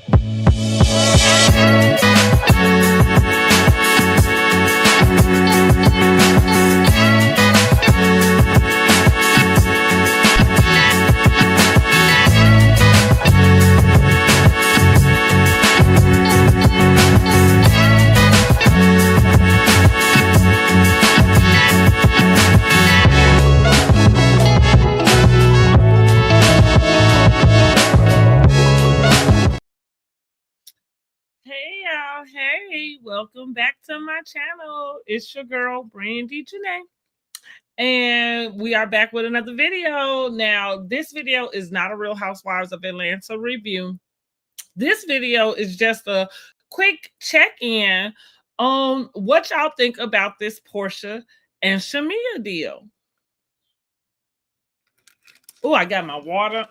Hey y'all, hey, welcome back to my channel. It's your girl, BRANDIJENAE. And we are back with another video. Now, this video is not a Real Housewives of Atlanta review. This video is just a quick check-in on what y'all think about this Porsha and Shamea deal. Oh, I got my water.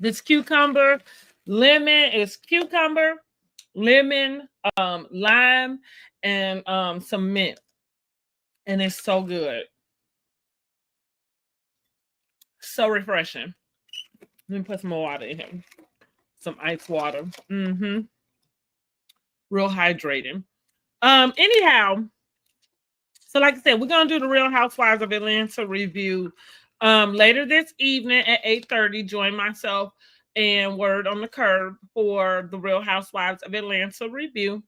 This cucumber, lemon is cucumber, lemon, lime, and some mint. And it's so good. So refreshing. Let me put some more water in here. Some ice water. Real hydrating. Anyhow, so like I said, we're gonna do the Real Housewives of Atlanta review later this evening at 8:30. Join myself and Word on the Curb for the Real Housewives of Atlanta review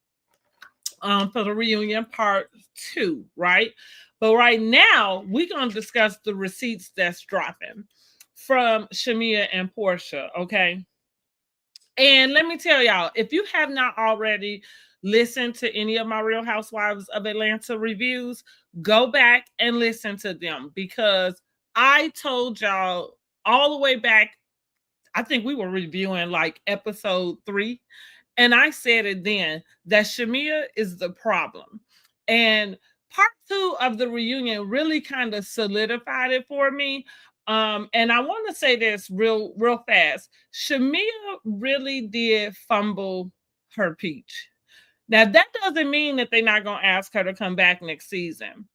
for the reunion part 2, right? But right now, we're going to discuss the receipts that's dropping from Shamea and Porsha, okay? And let me tell y'all, if you have not already listened to any of my Real Housewives of Atlanta reviews, go back and listen to them, because I told y'all all the way back, I think we were reviewing like episode 3, and I said it then, that Shamea is the problem. And part 2 of the reunion really kind of solidified it for me. And I want to say this real fast. Shamea really did fumble her peach. Now, that doesn't mean that they're not going to ask her to come back next season.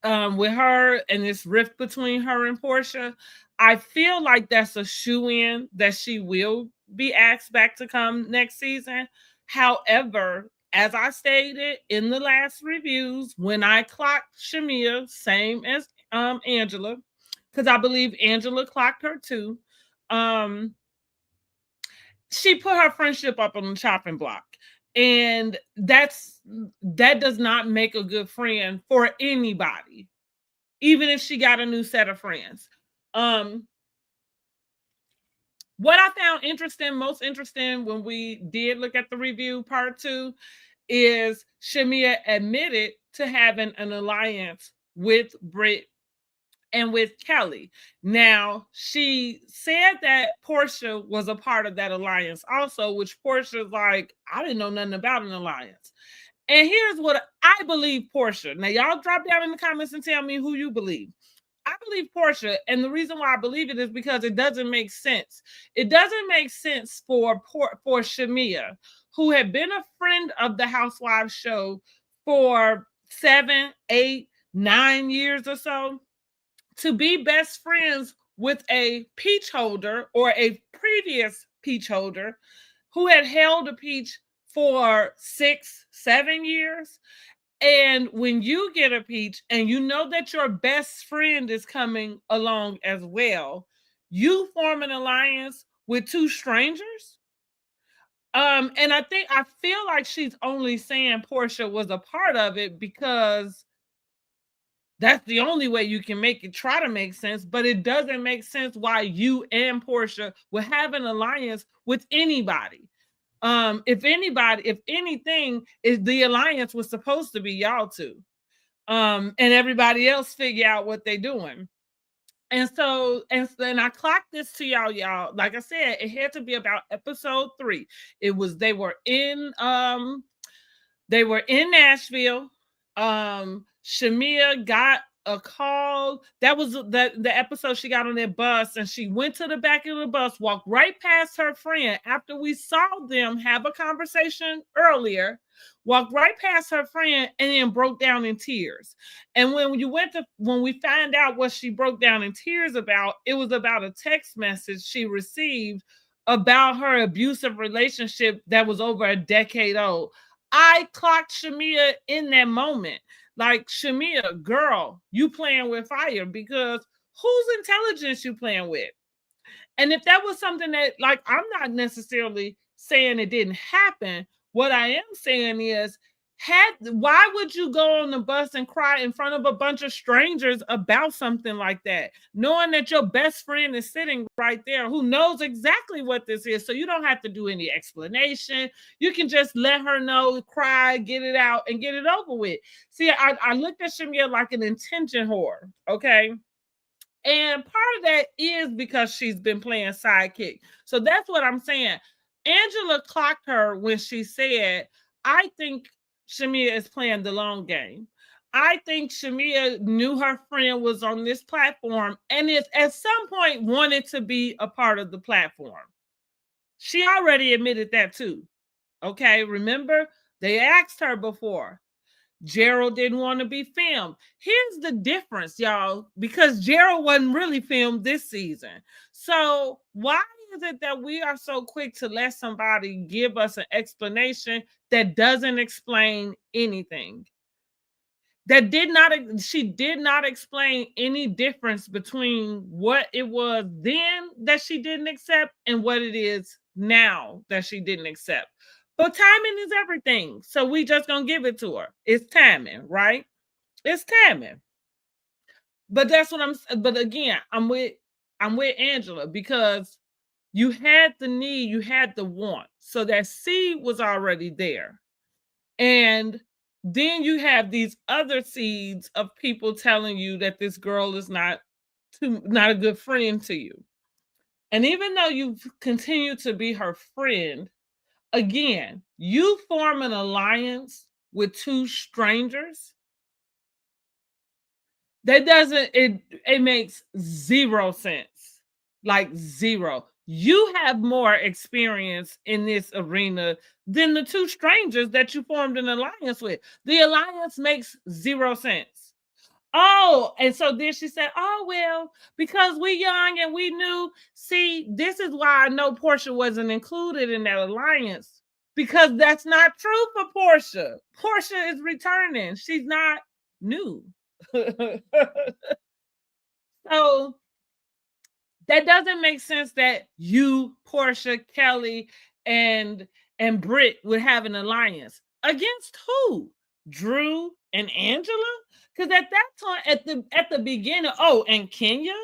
With her and this rift between her and Porsha, I feel like that's a shoo-in that she will be asked back to come next season. However, as I stated in the last reviews, when I clocked Shamea, same as Angela, because I believe Angela clocked her too, she put her friendship up on the chopping block. And that does not make a good friend for anybody, even if she got a new set of friends. What I found most interesting when we did look at the review part 2 is Shamea admitted to having an alliance with Britt and with Kelly. Now, she said that Porsha was a part of that alliance also, which Porsha's like, I didn't know nothing about an alliance. And here's what I believe Porsha. Now, y'all drop down in the comments and tell me who you believe. I believe Porsha, and the reason why I believe it is because it doesn't make sense. It doesn't make sense for Shamea, who had been a friend of the Housewives show for 7, 8, 9 years or so, to be best friends with a peach holder or a previous peach holder who had held a peach for 6, 7 years. And when you get a peach and you know that your best friend is coming along as well, you form an alliance with 2 strangers. And I feel like she's only saying Porsha was a part of it because that's the only way you can make it try to make sense, but it doesn't make sense why you and Porsha would have an alliance with anybody. If anything, is the alliance was supposed to be y'all two. And everybody else figure out what they're doing. And then I clocked this to y'all. Like I said, it had to be about episode 3. They were in Nashville. Shamea got a call. That was the episode she got on that bus, and she went to the back of the bus, walked right past her friend after we saw them have a conversation earlier, walked right past her friend, and then broke down in tears. And when we find out what she broke down in tears about, it was about a text message she received about her abusive relationship that was over a decade old. I clocked Shamea in that moment. Like, Shamea, girl, you playing with fire, because whose intelligence you playing with? And if that was something that, like, I'm not necessarily saying it didn't happen. What I am saying is, why would you go on the bus and cry in front of a bunch of strangers about something like that, knowing that your best friend is sitting right there who knows exactly what this is? So you don't have to do any explanation. You can just let her know, cry, get it out, and get it over with. See, I looked at Shamea like an intention whore, okay? And part of that is because she's been playing sidekick. So that's what I'm saying. Angela clocked her when she said, I think Shamea is playing the long game. I think Shamea knew her friend was on this platform and if at some point wanted to be a part of the platform. She already admitted that too. Okay, remember? They asked her before. Gerald didn't want to be filmed. Here's the difference, y'all, because Gerald wasn't really filmed this season. So why is it that we are so quick to let somebody give us an explanation that doesn't explain anything? She did not explain any difference between what it was then that she didn't accept and what it is now that she didn't accept. But timing is everything. So we just gonna give it to her. It's timing, right? It's timing. But that's what but again, I'm with Angela, because you had the need, you had the want. So that seed was already there. And then you have these other seeds of people telling you that this girl is not a good friend to you. And even though you continue to be her friend, again, you form an alliance with two strangers. That doesn't, it makes zero sense. Like zero. You have more experience in this arena than the two strangers that you formed an alliance with. The alliance makes zero sense. Oh, and so then she said, oh, well, because we young and we knew. See, this is why I know Porsha wasn't included in that alliance, because that's not true for Porsha. Porsha is returning. She's not new. So that doesn't make sense that you, Porsha, Kelly, and Britt would have an alliance against who? Drew and Angela? Because at that time, at the beginning, oh, and Kenya,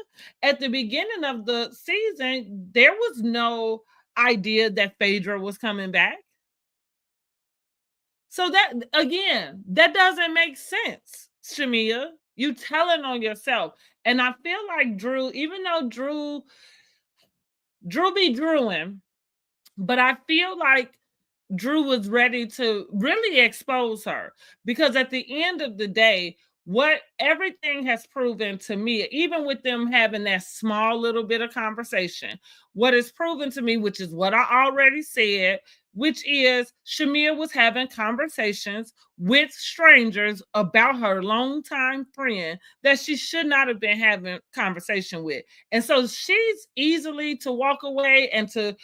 at the beginning of the season, there was no idea that Phaedra was coming back. So that, again, that doesn't make sense, Shamea. You telling on yourself. And I feel like Drew, even though Drew be Drewing, but I feel like Drew was ready to really expose her, because at the end of the day, what everything has proven to me, even with them having that small little bit of conversation, what is proven to me, which is what I already said, which is Shamea was having conversations with strangers about her longtime friend that she should not have been having conversation with. And so she's easily to walk away and to,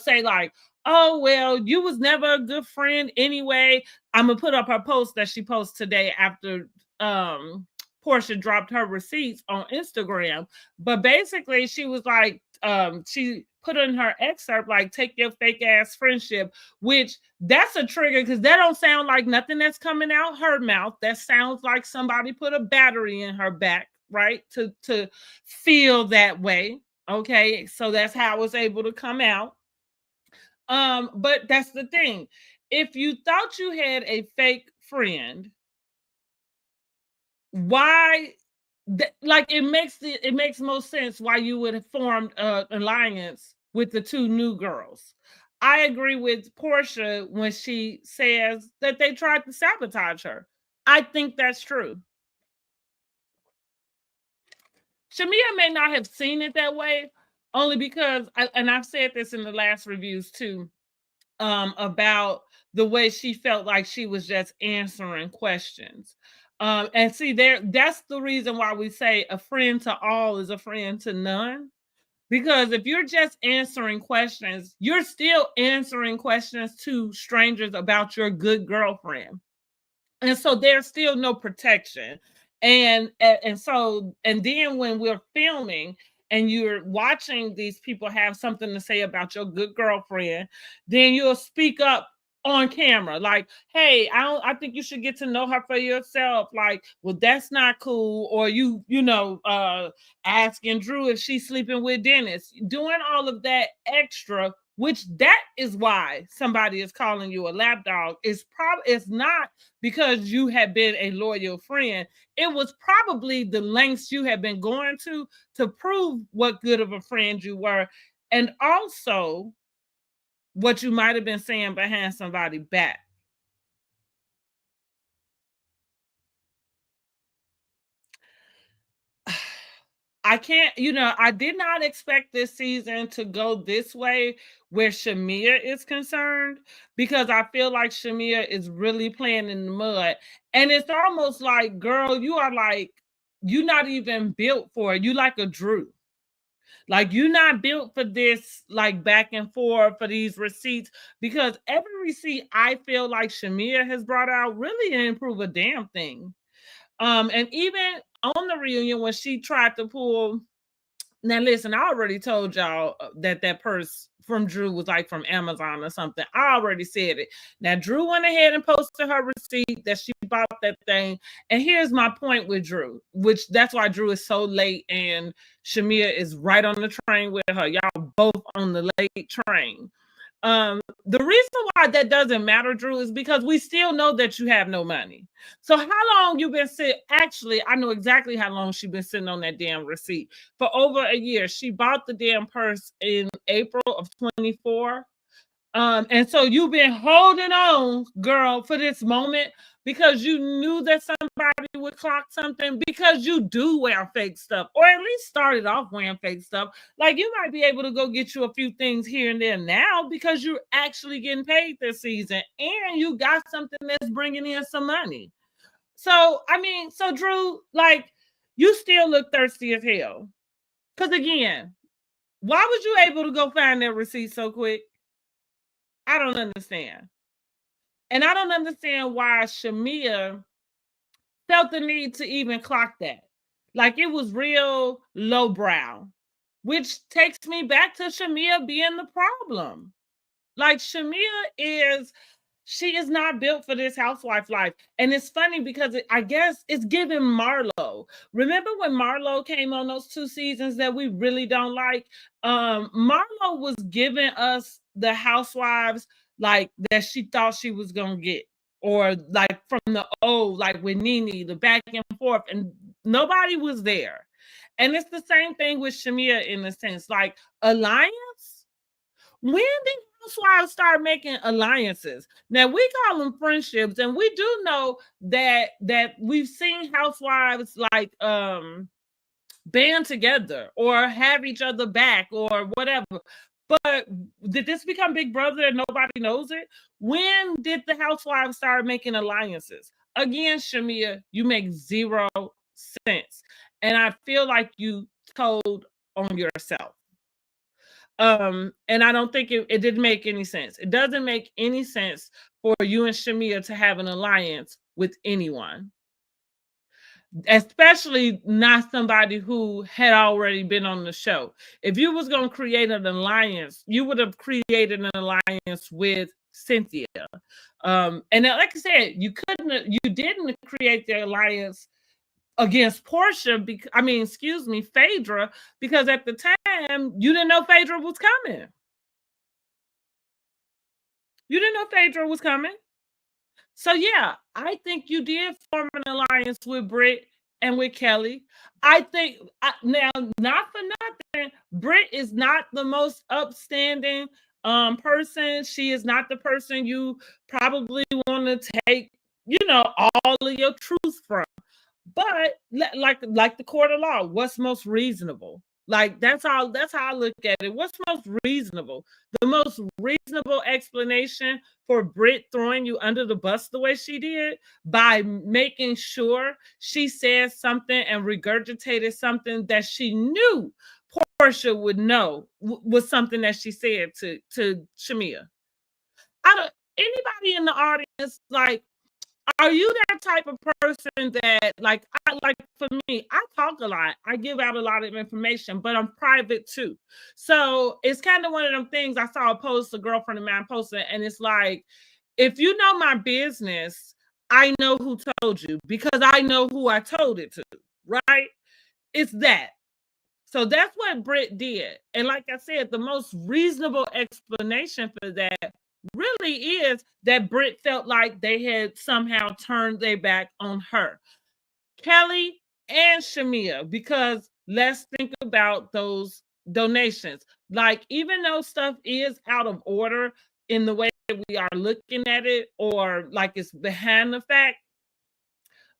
say like, oh, well, you was never a good friend anyway. I'm gonna put up her post that she posted today after Porsha dropped her receipts on Instagram. But basically, she was like, she put in her excerpt like, take your fake ass friendship, which that's a trigger, because that don't sound like nothing that's coming out her mouth. That sounds like somebody put a battery in her back, right? To feel that way. Okay, so that's how it was able to come out. But that's the thing. If you thought you had a fake friend, why? Like, it makes most sense why you would have formed an alliance with the two new girls. I agree with Porsha when she says that they tried to sabotage her. I think that's true. Shamea may not have seen it that way, only because, and I've said this in the last reviews too, about the way she felt like she was just answering questions. And see, that's the reason why we say a friend to all is a friend to none. Because if you're just answering questions, you're still answering questions to strangers about your good girlfriend. And so there's still no protection. And then when we're filming and you're watching these people have something to say about your good girlfriend, then you'll speak up on camera like, hey, I think you should get to know her for yourself. Like, well, that's not cool. Or asking Drew if she's sleeping with Dennis, doing all of that extra, which that is why somebody is calling you a lapdog. It's not because you have been a loyal friend. It was probably the lengths you have been going to prove what good of a friend you were, and also what you might have been saying behind somebody's back. I can't, I did not expect this season to go this way where Shamea is concerned, because I feel like Shamea is really playing in the mud. And it's almost like, girl, you're not even built for it. You like a Drew. Like, you're not built for this, like, back and forth for these receipts, because every receipt I feel like Shamea has brought out really didn't improve a damn thing. And even on the reunion when she tried to pull, now listen, I already told y'all that purse from Drew was like from Amazon or something. I already said it. Now Drew went ahead and posted her receipt that she bought that thing. And here's my point with Drew, which that's why Drew is so late and Shamea is right on the train with her. Y'all both on the late train. The reason why that doesn't matter, Drew, is because we still know that you have no money. So how long you been sitting? Actually, I know exactly how long she been sitting on that damn receipt. For over a year. She bought the damn purse in April of 24. And so you've been holding on, girl, for this moment because you knew that somebody would clock something, because you do wear fake stuff, or at least started off wearing fake stuff. Like, you might be able to go get you a few things here and there now because you're actually getting paid this season and you got something that's bringing in some money. So, so Drew, like, you still look thirsty as hell. Because again, why was you able to go find that receipt so quick? I don't understand. And I don't understand why Shamea felt the need to even clock that. Like, it was real lowbrow, which takes me back to Shamea being the problem. Like, she is not built for this housewife life. And it's funny because I guess it's giving Marlo. Remember when Marlo came on those 2 seasons that we really don't like? Marlo was giving us the housewives like that she thought she was gonna get, or like from the old, like with Nene, the back and forth, and nobody was there. And it's the same thing with Shamea in a sense. Like, alliance? When did housewives start making alliances? Now we call them friendships, and we do know that we've seen housewives like band together or have each other back or whatever. But did this become Big Brother and nobody knows it? When did the housewives start making alliances? Again, Shamea, you make 0 sense. And I feel like you told on yourself. And I don't think it didn't make any sense. It doesn't make any sense for you and Shamea to have an alliance with anyone, especially not somebody who had already been on the show. If you was going to create an alliance, you would have created an alliance with Cynthia. And like I said, you didn't create the alliance against Porsha, Phaedra, because at the time you didn't know Phaedra was coming. You didn't know Phaedra was coming. So yeah, I think you did form an alliance with Britt and with Kelly. I think now, not for nothing, Britt is not the most upstanding person. She is not the person you probably want to take, all of your truth from. But like the court of law, what's most reasonable? Like, that's how I look at it. What's most reasonable? The most reasonable explanation for Britt throwing you under the bus the way she did, by making sure she said something and regurgitated something that she knew Porsha would know was something that she said to Shamea. I don't anybody in the audience, like, are you that type of person that, like, for me, I talk a lot. I give out a lot of information, but I'm private too. So it's kind of one of them things. I saw a post, a girlfriend of mine posted, and it's like, if you know my business, I know who told you because I know who I told it to, right? It's that. So that's what Britt did. And like I said, the most reasonable explanation for that really is that Britt felt like they had somehow turned their back on her. Kelly and Shamea, because let's think about those donations. Like, even though stuff is out of order in the way we are looking at it, or like it's behind the fact,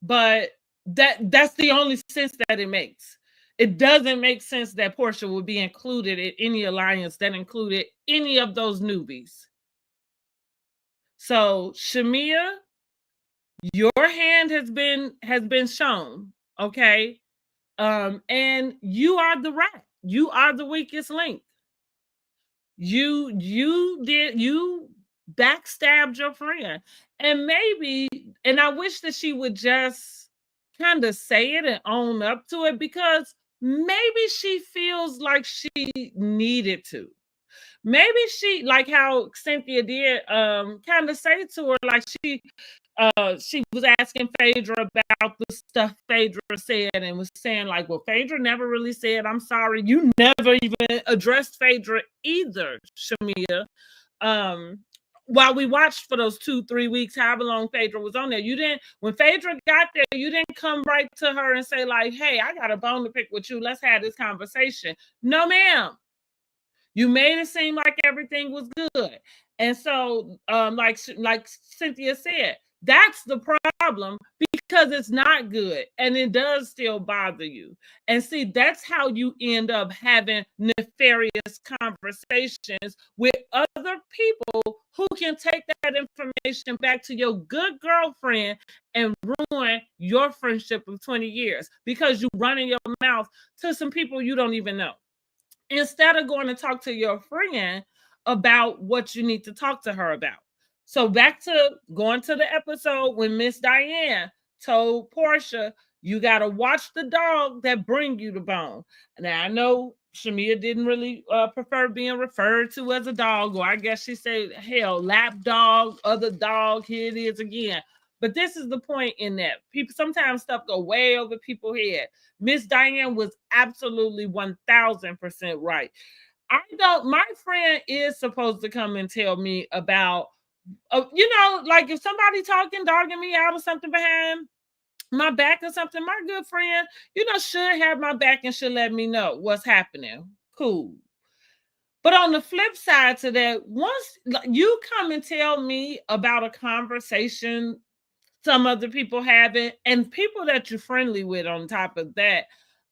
but that's the only sense that it makes. It doesn't make sense that Porsha would be included in any alliance that included any of those newbies. So Shamea, your hand has been shown, okay? And you are the rat. You are the weakest link. You backstabbed your friend. And maybe, and I wish that she would just kind of say it and own up to it, because maybe she feels like she needed to. Maybe she, like how Cynthia did, kind of say to her, like she was asking Phaedra about the stuff Phaedra said, and was saying like, well, Phaedra never really said, I'm sorry. You never even addressed Phaedra either, Shamea. While we watched for those 2-3 weeks, however long Phaedra was on there, you didn't, when Phaedra got there, you didn't come right to her and say like, hey, I got a bone to pick with you. Let's have this conversation. No, ma'am. You made it seem like everything was good. And so, like Cynthia said, that's the problem, because it's not good and it does still bother you. And see, that's how you end up having nefarious conversations with other people who can take that information back to your good girlfriend and ruin your friendship of 20 years because you running your mouth to some people you don't even know, instead of going to talk to your friend about what you need to talk to her about. So back to going to the episode when Miss Diane told Porsha, you got to watch the dog that bring you the bone. Now, I know Shamea didn't really prefer being referred to as a dog, or I guess she said, hell, lap dog, other dog, here it is again. But this is the point in that. People, sometimes stuff go way over people's head. Miss Diane was absolutely 1000% right. I don't, my friend is supposed to come and tell me about, like if somebody talking, dogging me out or something behind my back or something, my good friend, should have my back and should let me know what's happening. Cool. But on the flip side to that, once you come and tell me about a conversation some other people have it, and people that you're friendly with on top of that,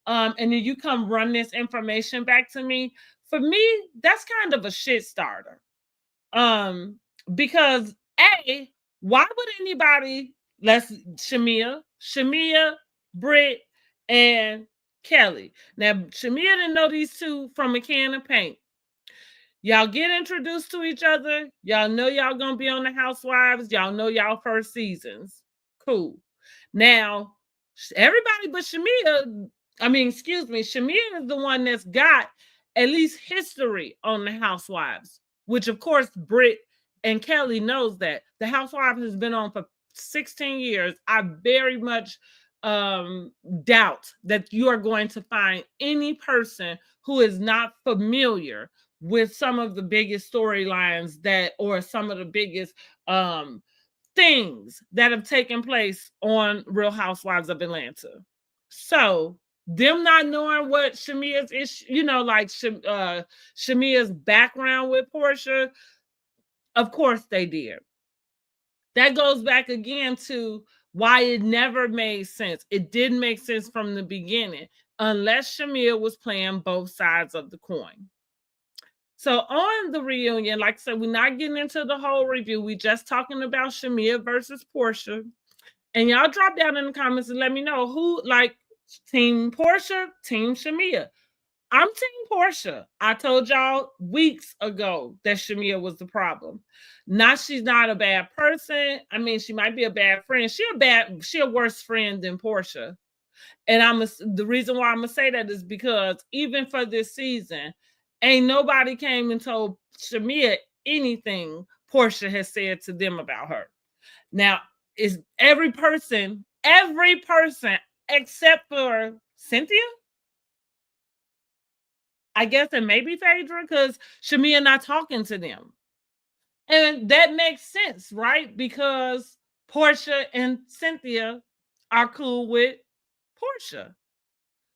and then you come run this information back to me, for me, that's kind of a shit starter. Because why would anybody, let's Shamea, Britt, and Kelly. Now, Shamea didn't know these two from a can of paint. Y'all get introduced to each other. Y'all know y'all gonna be on the Housewives. Y'all know y'all first seasons. Cool. Now, everybody but Shamea, Shamea is the one that's got at least history on the Housewives, which of course Britt and Kelly knows that. The Housewives has been on for 16 years. I very much doubt that you are going to find any person who is not familiar with some of the biggest storylines or some of the biggest things that have taken place on Real Housewives of Atlanta. So them not knowing what Shamea's issue, Shamea's background with Porsha, of course they did. That goes back again to why it never made sense. It didn't make sense from the beginning, unless Shamea was playing both sides of the coin. So on the reunion, like I said, we're not getting into the whole review. We're just talking about Shamea versus Porsha. And y'all drop down in the comments and let me know who, like, Team Porsha, Team Shamea. I'm team Porsha. I told y'all weeks ago that Shamea was the problem. Not she's not a bad person. I mean, she might be a bad friend. She a worse friend than Porsha. And the reason why I'm gonna say that is because even for this season, ain't nobody came and told Shamea anything Porsha has said to them about her. Now, is every person except for Cynthia, I guess, and maybe Phaedra, because Shamea not talking to them. And that makes sense, right? Because Porsha and Cynthia are cool with Porsha.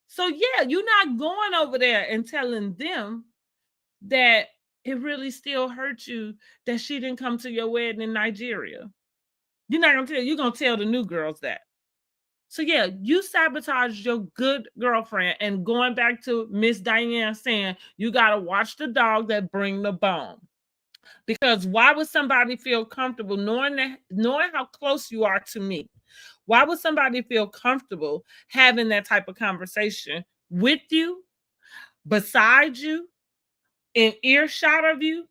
So yeah, you're not going over there and telling them that it really still hurt you that she didn't come to your wedding in Nigeria. You're gonna tell the new girls that. So yeah, you sabotaged your good girlfriend. And going back to Miss Diane saying, you gotta watch the dog that bring the bone. Because why would somebody feel comfortable knowing how close you are to me? Why would somebody feel comfortable having that type of conversation with you, beside you, in earshot of you?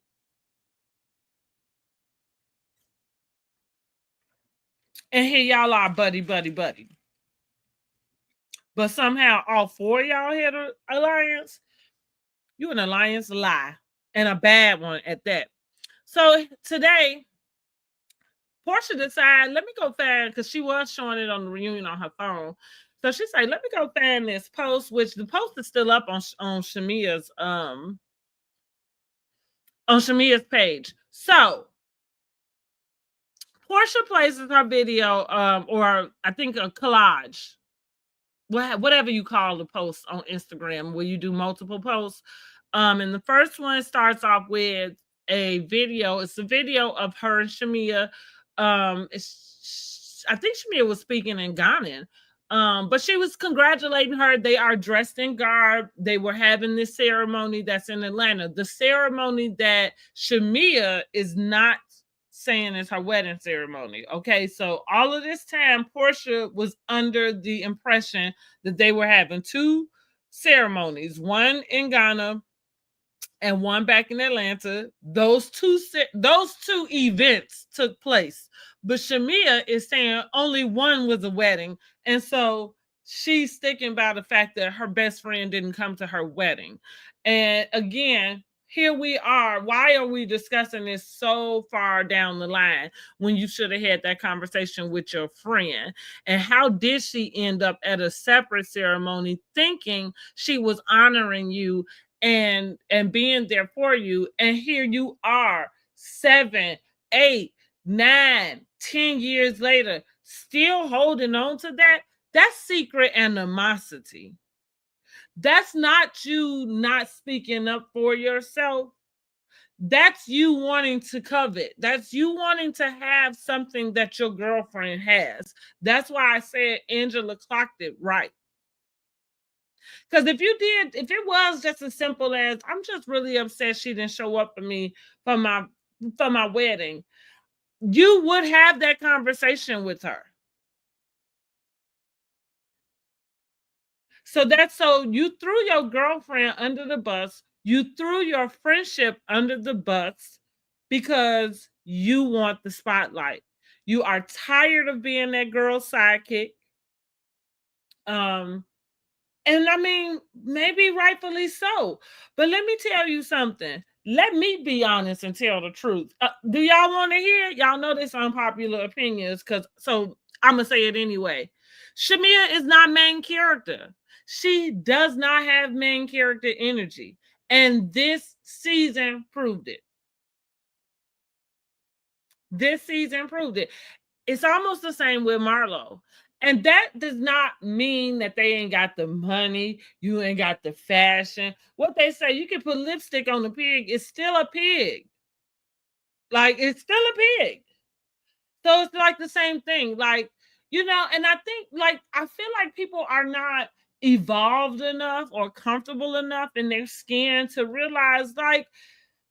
And here y'all are buddy, buddy, buddy. But somehow all four of y'all had an alliance. You an alliance lie. And a bad one at that. So today, Porsha decided, let me go find, because she was showing it on the reunion on her phone. So she said, let me go find this post, which the post is still up on Shamea's page. So Porsha places her video, or I think a collage, whatever you call the post on Instagram, where you do multiple posts. And the first one starts off with a video. It's a video of her and Shamea. I think Shamea was speaking in Ghanaian. But she was congratulating her. They are dressed in garb. They were having this ceremony that's in Atlanta. The ceremony that Shamea is not saying is her wedding ceremony. Okay, so all of this time, Porsha was under the impression that they were having two ceremonies, one in Ghana and one back in Atlanta. Those two events took place, but Shamea is saying only one was a wedding, and so she's sticking by the fact that her best friend didn't come to her wedding. And again, here we are. Why are we discussing this so far down the line when you should have had that conversation with your friend? And how did she end up at a separate ceremony thinking she was honoring you and being there for you? And here you are 7, 8, 9, 10 years later still holding on to that. That's secret animosity. That's not you not speaking up for yourself. That's you wanting to covet. That's you wanting to have something that your girlfriend has. That's why I said Angela clocked it right. Because if it was just as simple as, I'm just really upset she didn't show up for me for my wedding, you would have that conversation with her. So you threw your girlfriend under the bus. You threw your friendship under the bus because you want the spotlight. You are tired of being that girl's sidekick. And I mean, maybe rightfully so. But let me tell you something. Let me be honest and tell the truth. Do y'all want to hear? Y'all know this unpopular opinions, so I'm gonna say it anyway. Shamea is not main character. She does not have main character energy, and this season proved it. This season proved it. It's almost the same with Marlo. And that does not mean that they ain't got the money, you ain't got the fashion. What they say, you can put lipstick on a pig, it's still a pig. Like, it's still a pig. So it's like the same thing. Like, and I think, like, I feel like people are not evolved enough or comfortable enough in their skin to realize, like,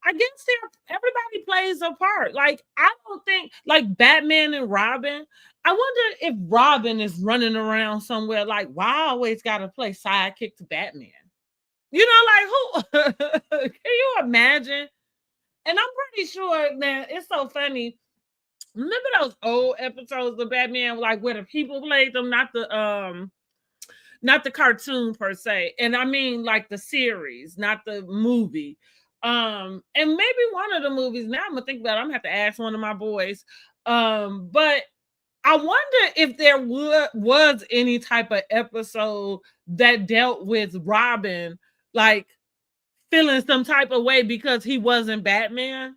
I guess everybody plays a part. Like, I don't think, like Batman and Robin, I wonder if Robin is running around somewhere like, why I always got to play sidekick to Batman? You know, like who can you imagine? And I'm pretty sure that it's so funny. Remember those old episodes of Batman, like where the people played them, not the cartoon per se, and I mean like the series, not the movie. And maybe one of the movies. Now I'm gonna think about it. I'm gonna have to ask one of my boys. But I wonder if there was any type of episode that dealt with Robin, like feeling some type of way because he wasn't Batman.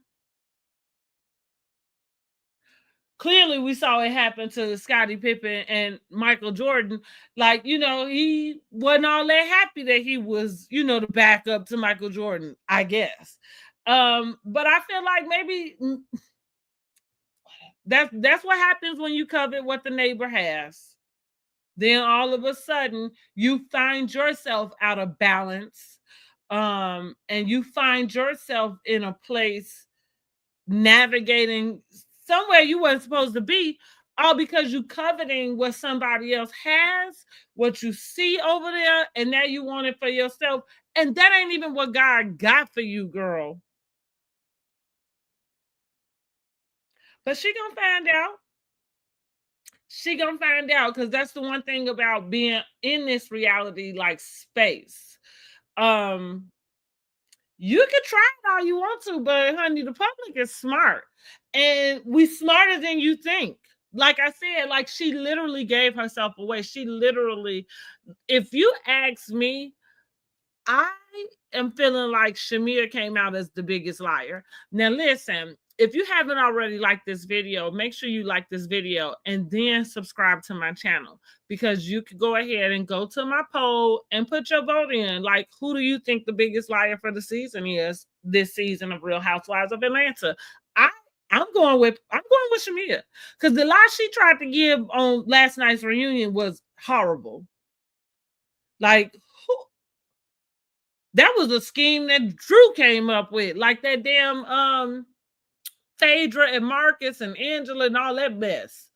Clearly we saw it happen to Scottie Pippen and Michael Jordan. Like, he wasn't all that happy that he was, the backup to Michael Jordan, I guess. But I feel like maybe that's what happens when you covet what the neighbor has. Then all of a sudden you find yourself out of balance. And you find yourself in a place navigating somewhere you weren't supposed to be, all because you coveting what somebody else has, what you see over there, and now you want it for yourself. And that ain't even what God got for you, girl. But she gonna find out. She gonna find out, because that's the one thing about being in this reality like space. Um, you can try it all you want to, but honey, the public is smart. And we smarter than you think. Like I said, like she literally gave herself away. She literally, if you ask me, I am feeling like Shamea came out as the biggest liar. Now, listen, if you haven't already liked this video, make sure you like this video and then subscribe to my channel, because you could go ahead and go to my poll and put your vote in. Like, who do you think the biggest liar for the season is this season of Real Housewives of Atlanta? I I'm going with Shamea, because the lie she tried to give on last night's reunion was horrible. Like, that was a scheme that Drew came up with, like that damn Phaedra and Marcus and Angela and all that mess.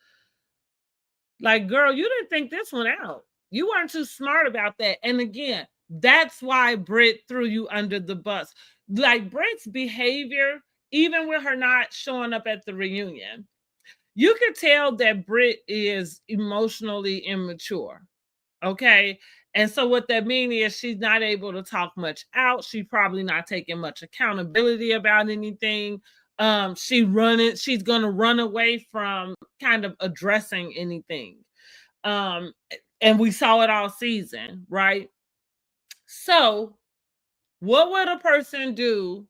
Like, girl, you didn't think this one out. You weren't too smart about that. And again, that's why Britt threw you under the bus. Like, Britt's behavior, even with her not showing up at the reunion, you could tell that Britt is emotionally immature. Okay. And so what that means is she's not able to talk much out. She's probably not taking much accountability about anything. She's gonna run away from kind of addressing anything. Um, and we saw it all season, right? So what would a person do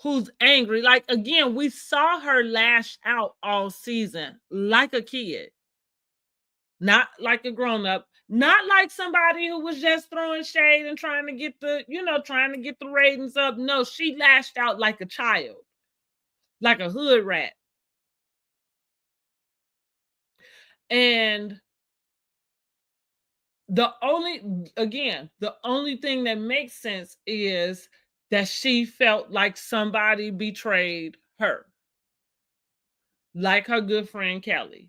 who's angry? Like, again, we saw her lash out all season like a kid, not like a grown-up, not like somebody who was just throwing shade and trying to get the ratings up. No, she lashed out like a child, like a hood rat. And the only thing that makes sense is that she felt like somebody betrayed her, like her good friend Kelly.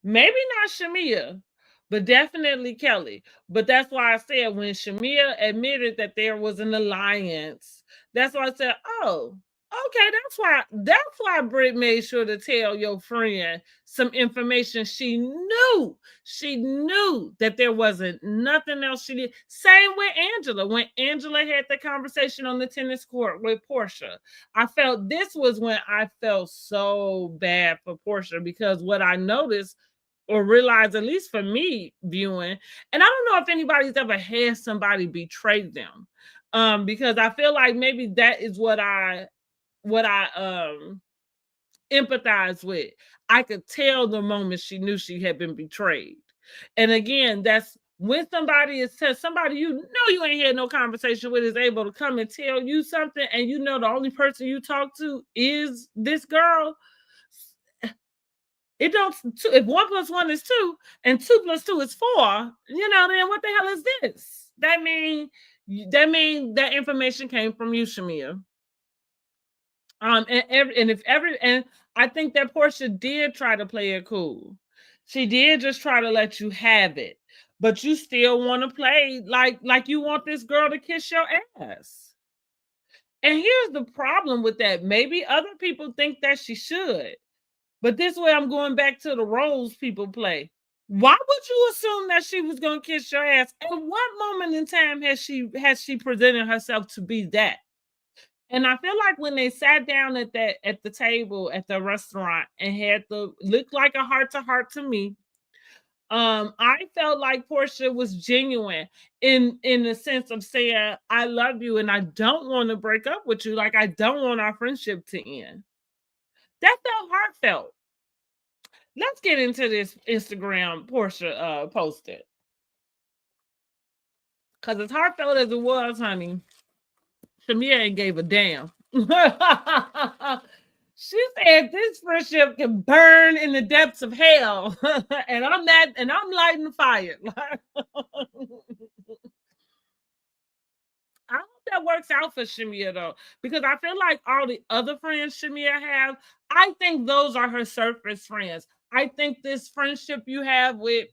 Maybe not Shamea, but definitely Kelly. But that's why I said, when Shamea admitted that there was an alliance, that's why I said, oh, okay, that's why Britt made sure to tell your friend some information she knew. She knew that there wasn't nothing else she did. Same with Angela. When Angela had the conversation on the tennis court with Porsha, this was when I felt so bad for Porsha, because what I noticed or realized, at least for me viewing, and I don't know if anybody's ever had somebody betray them, because I feel like maybe that is what I empathize with. I could tell the moment she knew she had been betrayed. And again, that's when somebody you ain't had no conversation with is able to come and tell you something, and the only person you talk to is this girl. It don't. If 1 + 1 is 2 and 2 + 2 is 4, then what the hell is this? That mean that information came from you, Shamea. And I think that Porsha did try to play it cool. She did just try to let you have it. but you still want to play like you want this girl to kiss your ass. And here's the problem with that. Maybe other people think that she should, but this way I'm going back to the roles people play. Why would you assume that she was going to kiss your ass? At what moment in time has she presented herself to be that? And I feel like when they sat down at the table at the restaurant and had the looked like a heart to heart to me. I felt like Porsha was genuine in the sense of saying, I love you and I don't want to break up with you. Like, I don't want our friendship to end. That felt heartfelt. Let's get into this Instagram Porsha posted. Because as heartfelt as it was, honey, Shamea ain't gave a damn. She said this friendship can burn in the depths of hell. and I'm lighting the fire. I hope that works out for Shamea though, because I feel like all the other friends Shamea have, I think those are her surface friends. I think this friendship you have with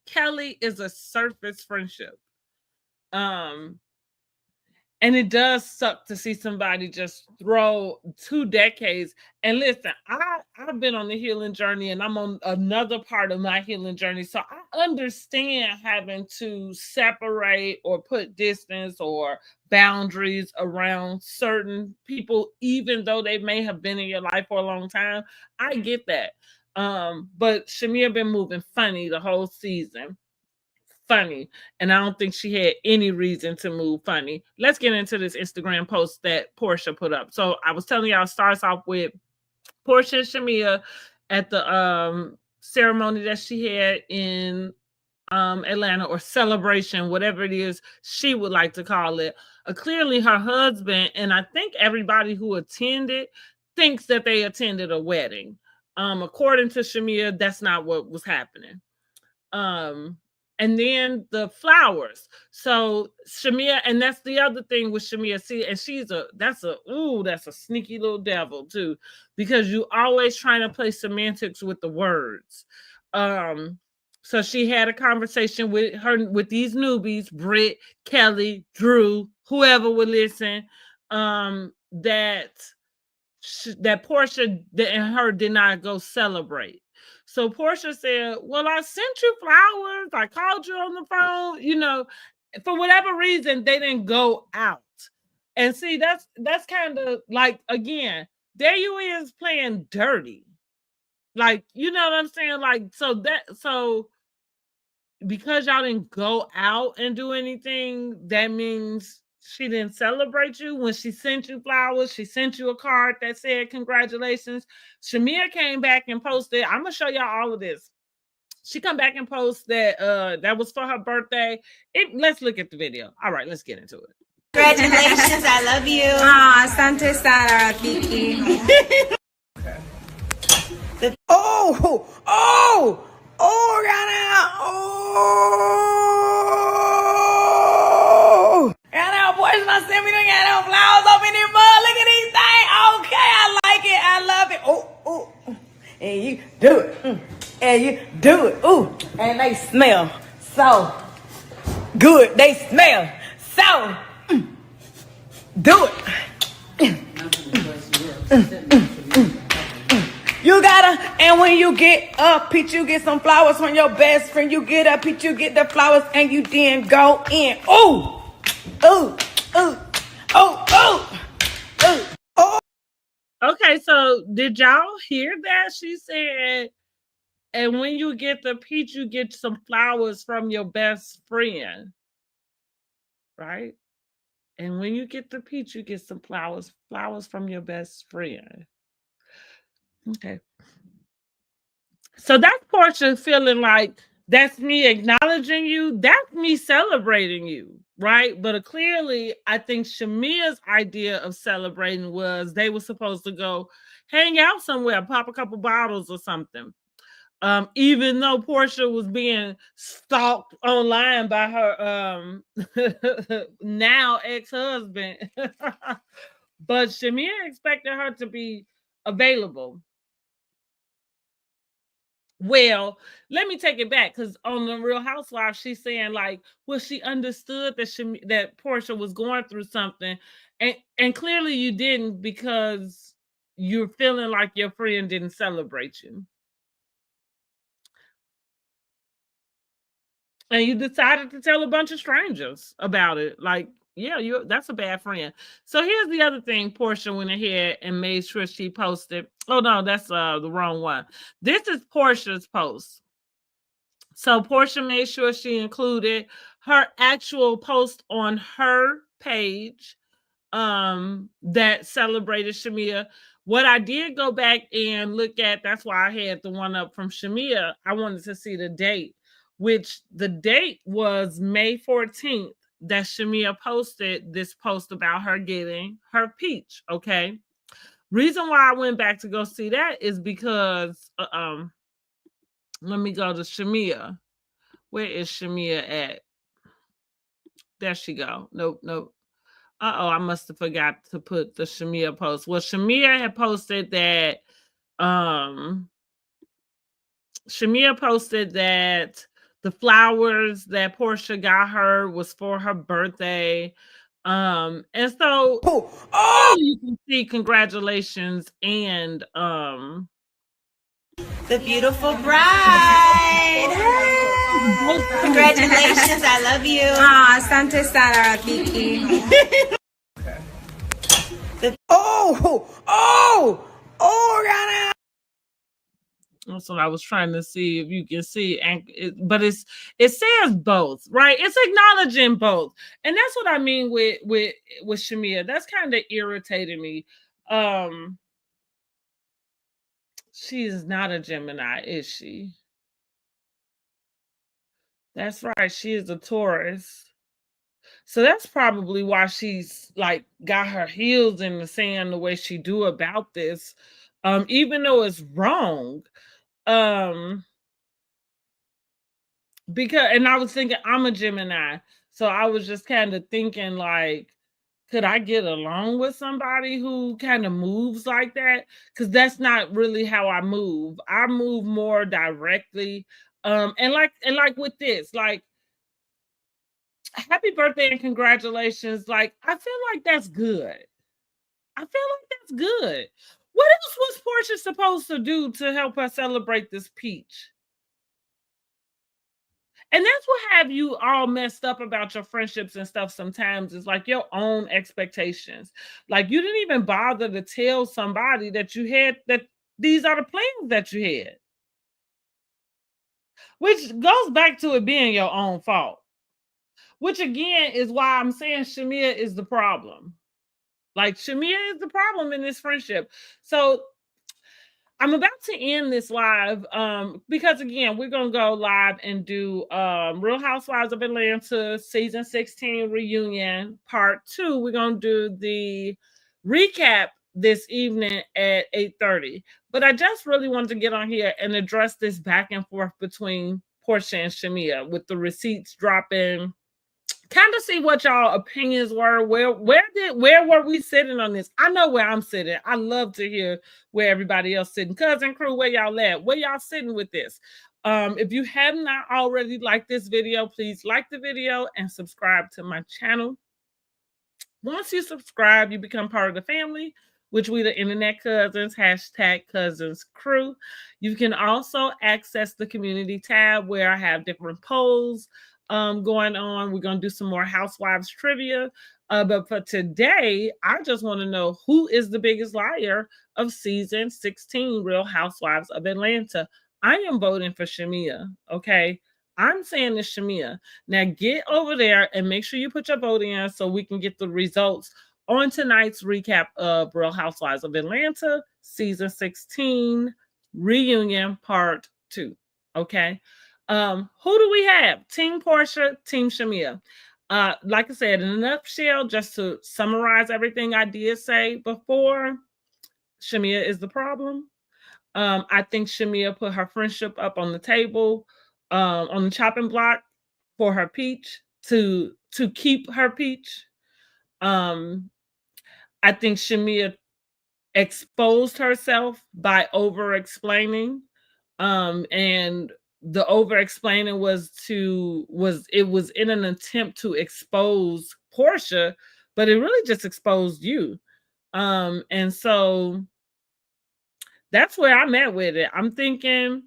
Kelly is a surface friendship. And it does suck to see somebody just throw 2 decades. And listen, I've been on the healing journey and I'm on another part of my healing journey. So I understand having to separate or put distance or boundaries around certain people, even though they may have been in your life for a long time. I get that. But Shamea been moving funny the whole season. Funny, and I don't think she had any reason to move funny. Let's get into this Instagram post that Porsha put up. So I was telling y'all, starts off with Porsha and Shamea at the ceremony that she had in Atlanta, or celebration, whatever it is she would like to call it. Clearly her husband, and I think everybody who attended, thinks that they attended a wedding. According to Shamea, that's not what was happening. And then the flowers. So Shamea, and that's the other thing with Shamea. See, and that's a sneaky little devil too, because you always trying to play semantics with the words. So she had a conversation with these newbies, Britt, Kelly, Drew, whoever would listen, that Porsha and her did not go celebrate. So Porsha said, well, I sent you flowers. I called you on the phone. You know, for whatever reason, they didn't go out. And see, that's kind of like, again, there you is playing dirty. Like, you know what I'm saying? Like, so because y'all didn't go out and do anything, that means she didn't celebrate you. When she sent you flowers, she sent you a card that said congratulations. Shamea came back and posted, I'm gonna show y'all all of this. She come back and post that that was for her birthday. Let's look at the video. All right, let's get into it. Congratulations, I love you. Asante sana Rafiki. Ghana boys must send me to get them flowers up in the mud. Look at these things. Okay, I like it. I love it. And you do it. And you do it. Ooh. And they smell so good. They smell so do it. You gotta, and when you get a peach, you get some flowers from your best friend. You get a peach, you get the flowers, and you then go in. Ooh. Okay, so did y'all hear that? She said, and when you get the peach, you get some flowers from your best friend. Right? And when you get the peach, you get some flowers from your best friend. Okay. So that's Porsha feeling like, that's me acknowledging you. That's me celebrating you, right? But clearly, I think Shamea's idea of celebrating was they were supposed to go hang out somewhere, pop a couple bottles or something. Even though Porsha was being stalked online by her now ex-husband. But Shamea expected her to be available. Well, let me take it back because on the Real Housewives, she's saying like, well, she understood that Porsha was going through something, and clearly you didn't because you're feeling like your friend didn't celebrate you, and you decided to tell a bunch of strangers about it. Like, yeah, that's a bad friend. So here's the other thing: Porsha went ahead and made sure she posted. Oh no, that's the wrong one. This is Porsha's post. So Porsha made sure she included her actual post on her page that celebrated Shamea. What I did go back and look at, that's why I had the one up from Shamea. I wanted to see the date, which the date was May 14th that Shamea posted this post about her getting her peach. Okay. Reason why I went back to go see that is because let me go to Shamea. Where is Shamea at? There she go. Nope, nope. Uh-oh, I must have forgot to put the Shamea post. Well, Shamea had posted that Shamea posted that the flowers that Porsha got her was for her birthday. And so you can see congratulations and The beautiful bride. Congratulations. I love you. Ah, Asante sana rafiki. Rihanna. that's what I was trying to see if you can see, but it says both, right? It's acknowledging both, and that's what I mean with Shamea. That's kind of irritating me. She is not a Gemini, is she? That's right. She is a Taurus. So that's probably why she's like got her heels in the sand the way she do about this. Even though it's wrong. Because, and I was thinking I'm a Gemini. So I was just kind of thinking like, could I get along with somebody who kind of moves like that? Because that's not really how I move. I move more directly. And like with this, like happy birthday and congratulations. Like, I feel like that's good. I feel like that's good. What else was Porsha supposed to do to help her celebrate this peach? And that's what have you all messed up about your friendships and stuff sometimes is like your own expectations. Like you didn't even bother to tell somebody that you had that these are the plans that you had. Which goes back to it being your own fault. Which again is why I'm saying Shamea is the problem. Like Shamea is the problem in this friendship. So I'm about to end this live because again, we're gonna go live and do Real Housewives of Atlanta season 16 reunion part 2. We're gonna do the recap this evening at 8:30. But I just really wanted to get on here and address this back and forth between Porsha and Shamea with the receipts dropping, kind of see what y'all opinions were. Where were we sitting on this? I know where I'm sitting. I love to hear where everybody else sitting. Cousin crew, where y'all at? Where y'all sitting with this? If you have not already liked this video, please like the video and subscribe to my channel. Once you subscribe, you become part of the family, which we the internet cousins, #cousins crew. You can also access the community tab where I have different polls going on. We're going to do some more housewives trivia. But for today, I just want to know who is the biggest liar of season 16 Real Housewives of Atlanta. I am voting for Shamea, okay? I'm saying it's Shamea. Now get over there and make sure you put your vote in so we can get the results on tonight's recap of Real Housewives of Atlanta, season 16, reunion part 2. Okay. Who do we have? Team Porsha, Team Shamea. Like I said, in a nutshell, just to summarize everything I did say before, Shamea is the problem. I think Shamea put her friendship up on the table, on the chopping block for her peach to keep her peach. I think Shamea exposed herself by over explaining And the over explaining was in an attempt to expose Porsha, but it really just exposed you. And so that's where I'm at with it. I'm thinking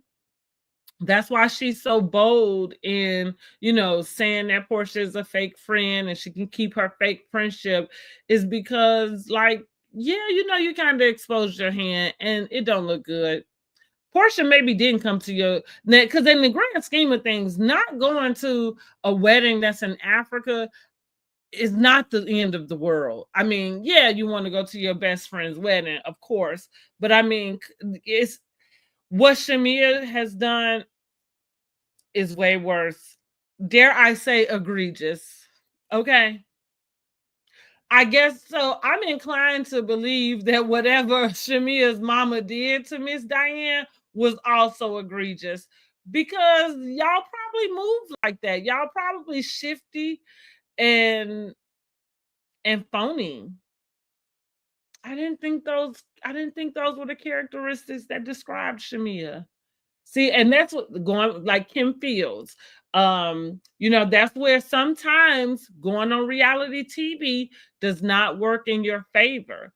that's why she's so bold in, saying that Porsha is a fake friend and she can keep her fake friendship, is because, like, yeah, you kind of exposed your hand and it don't look good. Porsha maybe didn't come to your, because in the grand scheme of things, not going to a wedding that's in Africa is not the end of the world. I mean, yeah, you want to go to your best friend's wedding, of course, but I mean, it's what Shamea has done is way worse. Dare I say egregious? Okay. I guess so. I'm inclined to believe that whatever Shamea's mama did to Miss Diane was also egregious, because y'all probably moved like that. Y'all probably shifty and phony. I didn't think those were the characteristics that described Shamea. See, and that's what going, like Kim Fields. That's where sometimes going on reality TV does not work in your favor.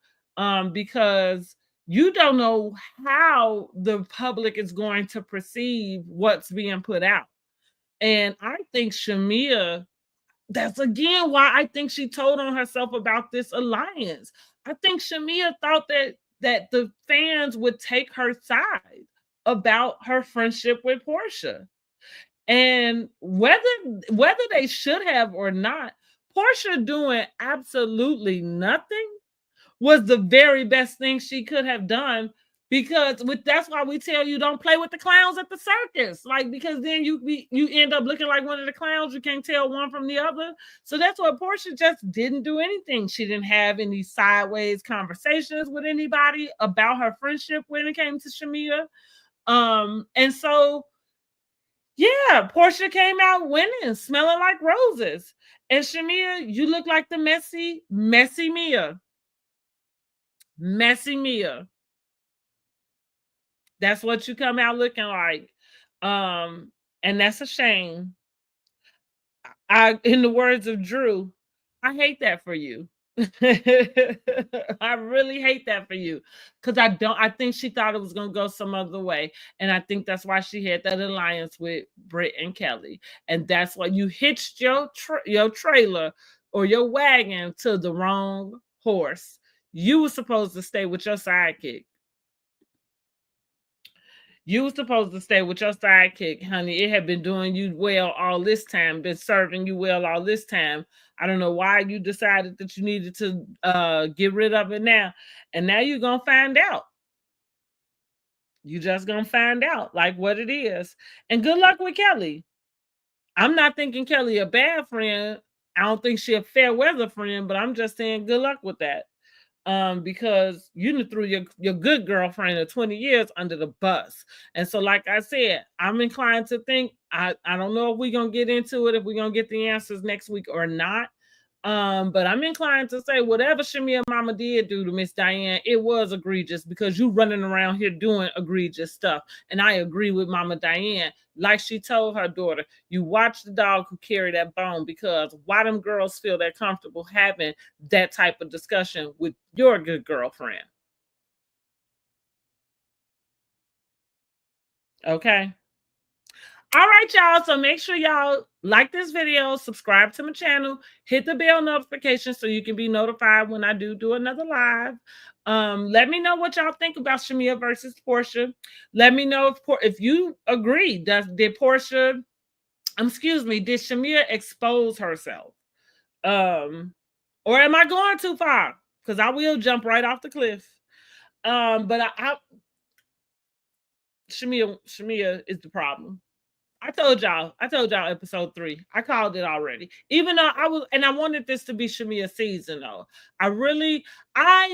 Because you don't know how the public is going to perceive what's being put out. And I think Shamea, that's again why I think she told on herself about this alliance. I think Shamea thought that the fans would take her side about her friendship with Porsha. And whether they should have or not, Porsha doing absolutely nothing was the very best thing she could have done, because that's why we tell you don't play with the clowns at the circus, like, because then you end up looking like one of the clowns. You can't tell one from the other. So that's why Porsha just didn't do anything. She didn't have any sideways conversations with anybody about her friendship when it came to Shamea. And so yeah, Porsha came out winning, smelling like roses. And Shamea, you look like the messy Mia. Messy Mia. That's what you come out looking like. And that's a shame. In the words of Drew, I hate that for you. I really hate that for you, because I think she thought it was going to go some other way, and I think that's why she had that alliance with Britt and Kelly, and that's why you hitched your trailer or your wagon to the wrong horse. You were supposed to stay with your sidekick. You were supposed to stay with your sidekick, honey. It had been doing you well all this time, been serving you well all this time. I don't know why you decided that you needed to get rid of it now. And now you're going to find out. You just going to find out, like, what it is. And good luck with Kelly. I'm not thinking Kelly a bad friend. I don't think she a fair weather friend, but I'm just saying good luck with that. Because you threw your good girlfriend of 20 years under the bus. And so, like I said, I'm inclined to think, I don't know if we're going to get into it, if we're going to get the answers next week or not. But I'm inclined to say whatever Shamea mama did do to Miss Diane, it was egregious, because you running around here doing egregious stuff. And I agree with Mama Diane. Like she told her daughter, you watch the dog who carried that bone, because why them girls feel that comfortable having that type of discussion with your good girlfriend. Okay. All right, y'all. So make sure y'all like this video, subscribe to my channel, hit the bell notification so you can be notified when I do another live. Let me know what y'all think about Shamea versus Porsha. Let me know if you agree. Did Shamea expose herself? Or am I going too far? Because I will jump right off the cliff. But Shamea is the problem. I told y'all episode 3. I called it already. Even though I wanted this to be Shamea's season though. I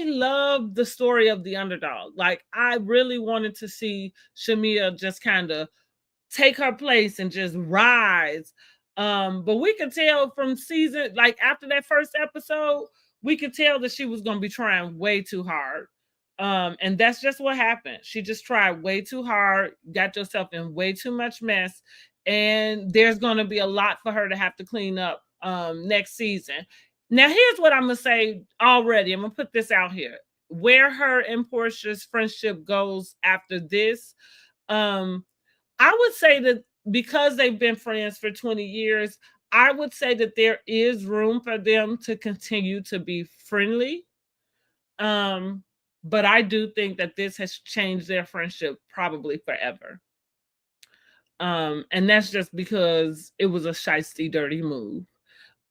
love the story of the underdog. Like, I really wanted to see Shamea just kind of take her place and just rise. But we could tell from season, like after that first episode, we could tell that she was going to be trying way too hard. And that's just what happened. She just tried way too hard, got yourself in way too much mess, and there's going to be a lot for her to have to clean up next season. Now, here's what I'm going to say already. I'm going to put this out here. Where her and Porsha's friendship goes after this, I would say that because they've been friends for 20 years, I would say that there is room for them to continue to be friendly. But I do think that this has changed their friendship probably forever. And that's just because it was a shiesty, dirty move.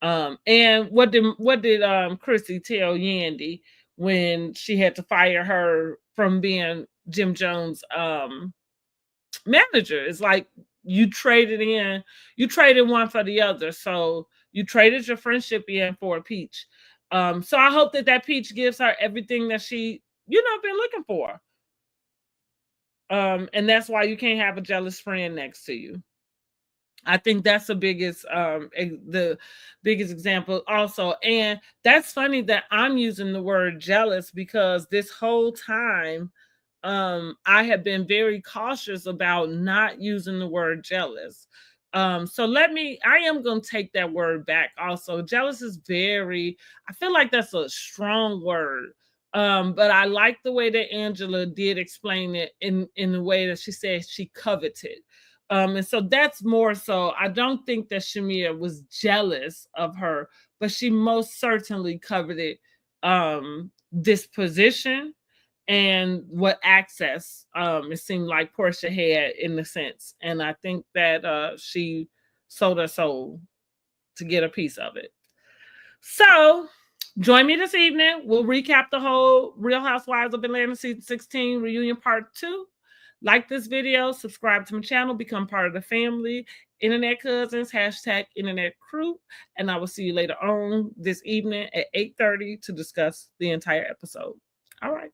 And what did Chrissy tell Yandy when she had to fire her from being Jim Jones' manager? It's like you traded one for the other. So you traded your friendship in for a peach. So I hope that peach gives her everything that she, been looking for. And that's why you can't have a jealous friend next to you. I think that's the biggest example also. And that's funny that I'm using the word jealous because this whole time I have been very cautious about not using the word jealous. So I am going to take that word back also. Jealous is I feel like that's a strong word. But I like the way that Angela did explain it in the way that she said she coveted. And so that's more so. I don't think that Shamea was jealous of her, but she most certainly coveted this position and what access it seemed like Porsha had in the sense. And I think that she sold her soul to get a piece of it. So join me this evening. We'll recap the whole Real Housewives of Atlanta season 16 reunion part 2. Like this video, subscribe to my channel, become part of the family. Internet Cousins, #Internet Crew. And I will see you later on this evening at 8:30 to discuss the entire episode. All right.